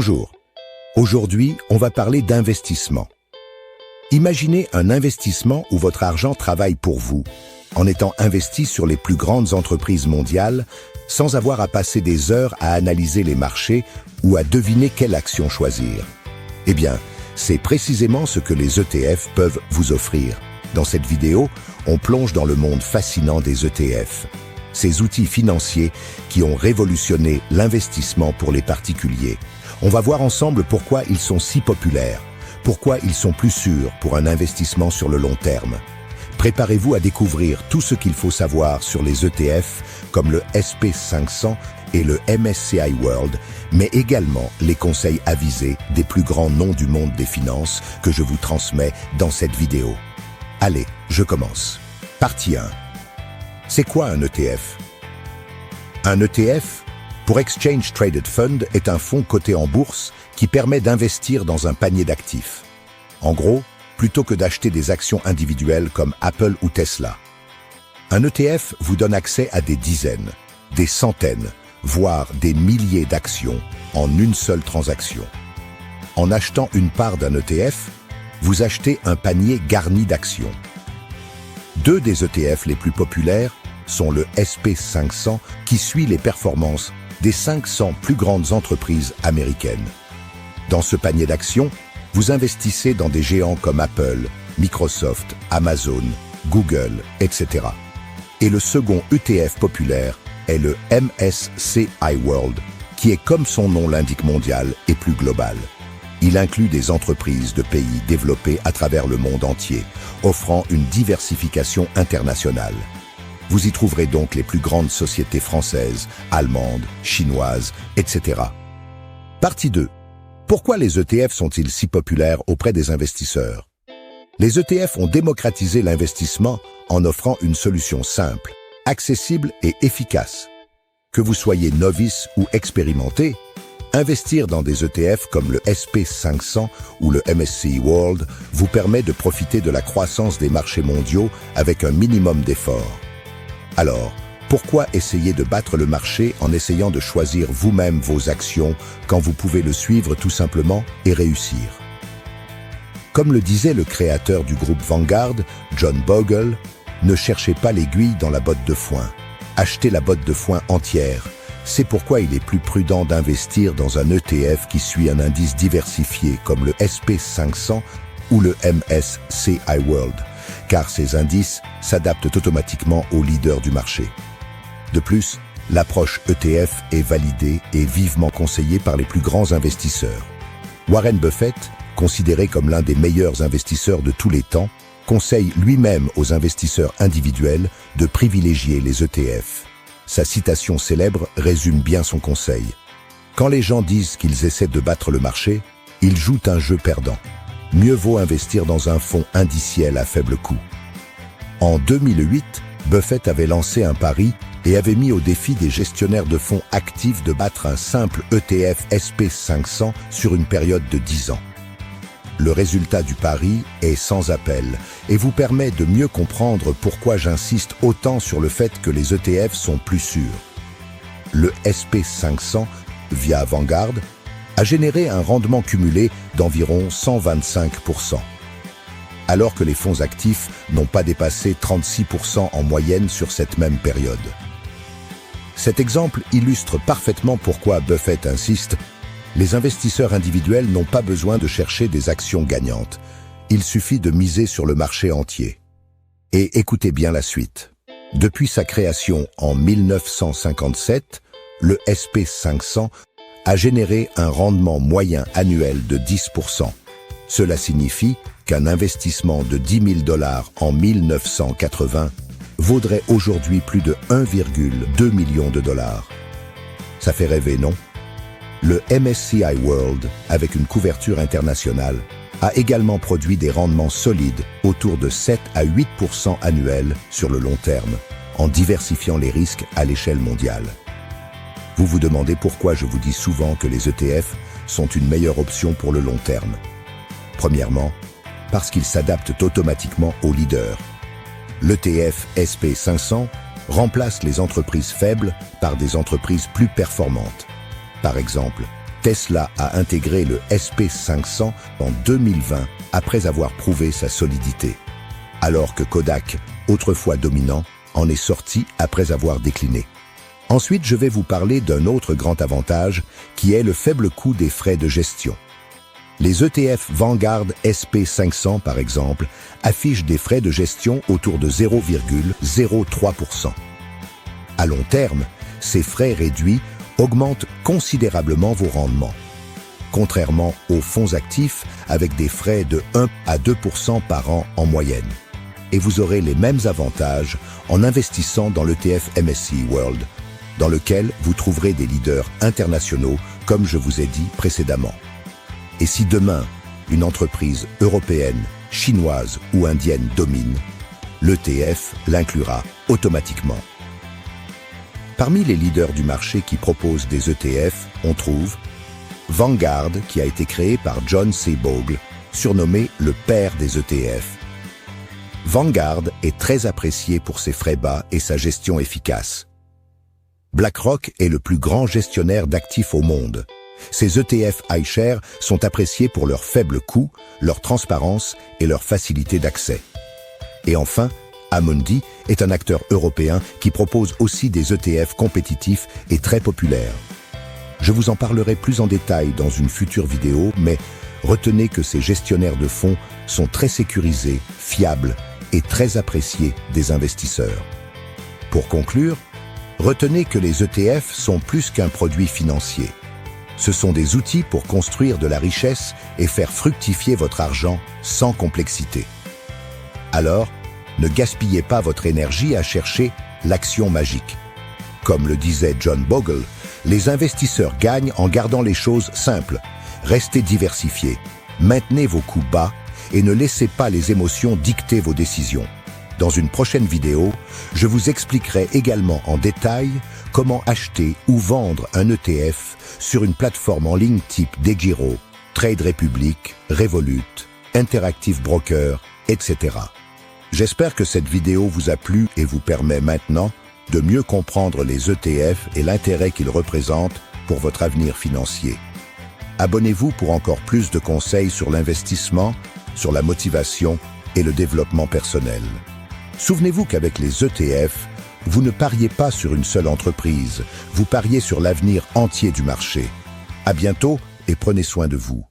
Bonjour. Aujourd'hui, on va parler d'investissement. Imaginez un investissement où votre argent travaille pour vous, en étant investi sur les plus grandes entreprises mondiales, sans avoir à passer des heures à analyser les marchés ou à deviner quelle action choisir. Eh bien, c'est précisément ce que les ETF peuvent vous offrir. Dans cette vidéo, on plonge dans le monde fascinant des ETF. Ces outils financiers qui ont révolutionné l'investissement pour les particuliers. On va voir ensemble pourquoi ils sont si populaires, pourquoi ils sont plus sûrs pour un investissement sur le long terme. Préparez-vous à découvrir tout ce qu'il faut savoir sur les ETF, comme le SP500 et le MSCI World, mais également les conseils avisés des plus grands noms du monde des finances que je vous transmets dans cette vidéo. Allez, je commence. Partie 1. C'est quoi un ETF? Un ETF, pour Exchange Traded Fund, est un fonds coté en bourse qui permet d'investir dans un panier d'actifs. En gros, plutôt que d'acheter des actions individuelles comme Apple ou Tesla. Un ETF vous donne accès à des dizaines, des centaines, voire des milliers d'actions en une seule transaction. En achetant une part d'un ETF, vous achetez un panier garni d'actions. Deux des ETF les plus populaires sont le SP500 qui suit les performances des 500 plus grandes entreprises américaines. Dans ce panier d'actions, vous investissez dans des géants comme Apple, Microsoft, Amazon, Google, etc. Et le second ETF populaire est le MSCI World, qui est comme son nom l'indique mondial et plus global. Il inclut des entreprises de pays développés à travers le monde entier, offrant une diversification internationale. Vous y trouverez donc les plus grandes sociétés françaises, allemandes, chinoises, etc. Partie 2. Pourquoi les ETF sont-ils si populaires auprès des investisseurs? Les ETF ont démocratisé l'investissement en offrant une solution simple, accessible et efficace. Que vous soyez novice ou expérimenté, investir dans des ETF comme le SP500 ou le MSCI World vous permet de profiter de la croissance des marchés mondiaux avec un minimum d'efforts. Alors, pourquoi essayer de battre le marché en essayant de choisir vous-même vos actions quand vous pouvez le suivre tout simplement et réussir? Comme le disait le créateur du groupe Vanguard, John Bogle, ne cherchez pas l'aiguille dans la botte de foin. Achetez la botte de foin entière. C'est pourquoi il est plus prudent d'investir dans un ETF qui suit un indice diversifié comme le SP500 ou le MSCI World, car ces indices s'adaptent automatiquement aux leaders du marché. De plus, l'approche ETF est validée et vivement conseillée par les plus grands investisseurs. Warren Buffett, considéré comme l'un des meilleurs investisseurs de tous les temps, conseille lui-même aux investisseurs individuels de privilégier les ETF. Sa citation célèbre résume bien son conseil. Quand les gens disent qu'ils essaient de battre le marché, ils jouent un jeu perdant. Mieux vaut investir dans un fonds indiciel à faible coût. En 2008, Buffett avait lancé un pari et avait mis au défi des gestionnaires de fonds actifs de battre un simple ETF SP500 sur une période de 10 ans. Le résultat du pari est sans appel et vous permet de mieux comprendre pourquoi j'insiste autant sur le fait que les ETF sont plus sûrs. Le SP500, via Vanguard, a généré un rendement cumulé d'environ 125%, alors que les fonds actifs n'ont pas dépassé 36% en moyenne sur cette même période. Cet exemple illustre parfaitement pourquoi Buffett insiste. Les investisseurs individuels n'ont pas besoin de chercher des actions gagnantes. Il suffit de miser sur le marché entier. Et écoutez bien la suite. Depuis sa création en 1957, le SP500 a généré un rendement moyen annuel de 10%. Cela signifie qu'un investissement de $10 000 en 1980 vaudrait aujourd'hui plus de 1,2 million de dollars. Ça fait rêver, non? Le MSCI World, avec une couverture internationale, a également produit des rendements solides autour de 7 à 8% annuels sur le long terme, en diversifiant les risques à l'échelle mondiale. Vous vous demandez pourquoi je vous dis souvent que les ETF sont une meilleure option pour le long terme. Premièrement, parce qu'ils s'adaptent automatiquement aux leaders. L'ETF SP500 remplace les entreprises faibles par des entreprises plus performantes. Par exemple, Tesla a intégré le SP500 en 2020 après avoir prouvé sa solidité, alors que Kodak, autrefois dominant, en est sorti après avoir décliné. Ensuite, je vais vous parler d'un autre grand avantage qui est le faible coût des frais de gestion. Les ETF Vanguard SP500, par exemple, affichent des frais de gestion autour de 0,03%. À long terme, ces frais réduits augmentent considérablement vos rendements, contrairement aux fonds actifs avec des frais de 1 à 2% par an en moyenne. Et vous aurez les mêmes avantages en investissant dans l'ETF MSCI World, dans lequel vous trouverez des leaders internationaux, comme je vous ai dit précédemment. Et si demain, une entreprise européenne, chinoise ou indienne domine, l'ETF l'inclura automatiquement. Parmi les leaders du marché qui proposent des ETF, on trouve Vanguard, qui a été créé par John C. Bogle, surnommé le père des ETF. Vanguard est très apprécié pour ses frais bas et sa gestion efficace. BlackRock est le plus grand gestionnaire d'actifs au monde. Ces ETF iShares sont appréciés pour leur faible coût, leur transparence et leur facilité d'accès. Et enfin, Amundi est un acteur européen qui propose aussi des ETF compétitifs et très populaires. Je vous en parlerai plus en détail dans une future vidéo, mais retenez que ces gestionnaires de fonds sont très sécurisés, fiables et très appréciés des investisseurs. Pour conclure, retenez que les ETF sont plus qu'un produit financier. Ce sont des outils pour construire de la richesse et faire fructifier votre argent sans complexité. Alors, ne gaspillez pas votre énergie à chercher l'action magique. Comme le disait John Bogle, les investisseurs gagnent en gardant les choses simples. Restez diversifiés, maintenez vos coûts bas et ne laissez pas les émotions dicter vos décisions. Dans une prochaine vidéo, je vous expliquerai également en détail comment acheter ou vendre un ETF sur une plateforme en ligne type DeGiro, Trade Republic, Revolut, Interactive Broker, etc. J'espère que cette vidéo vous a plu et vous permet maintenant de mieux comprendre les ETF et l'intérêt qu'ils représentent pour votre avenir financier. Abonnez-vous pour encore plus de conseils sur l'investissement, sur la motivation et le développement personnel. Souvenez-vous qu'avec les ETF, vous ne pariez pas sur une seule entreprise, vous pariez sur l'avenir entier du marché. À bientôt et prenez soin de vous.